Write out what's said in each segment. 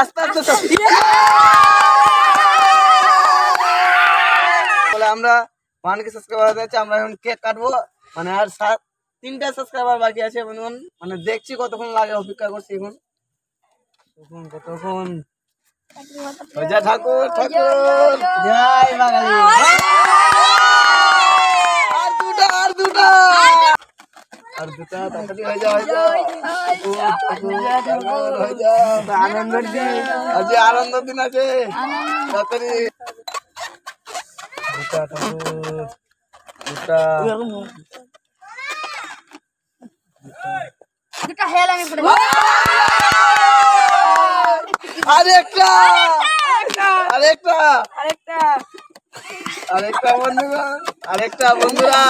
আস্তে আস্তে বলে আমরা 1K সাবস্ক্রাইবার হতে যাচ্ছে। আমরা এখন কেক কাটবো, মানে আর 3টা সাবস্ক্রাইবার বাকি আছে। মানে দেখছি কতক্ষণ লাগে, অপেক্ষা করছি এখন কতক্ষণ। জয় ঠাকুর ঠাকুর জয় বাঙালি। আর দুটা তাড়াতাড়ি হয়ে যাও, আনন্দের দিন আজকে, আনন্দের দিন আছে তাড়াতাড়ি। আরেকটা বন্ধুরা,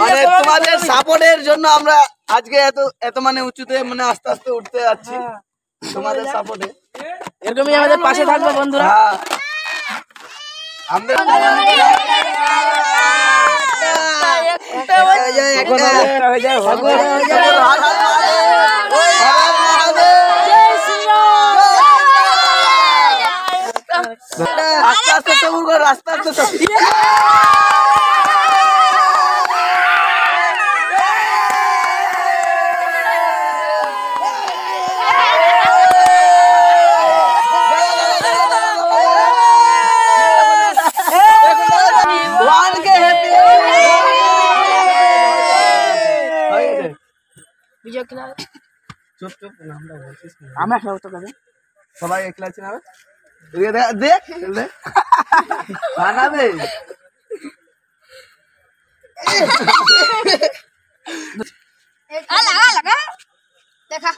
মানে তোমাদের সাপোর্টের জন্য আমরা আজকে এত মানে উঁচুতে মানে আস্তে আস্তে উঠতে যাচ্ছি। তোমাদের সাপোর্টে এরকমই আমাদের পাশে থাকবে বন্ধুরা। আস্তে আস্তে রাস্তা আস্তে সবাই একলা আছে না? দেখ বানাবে দেখা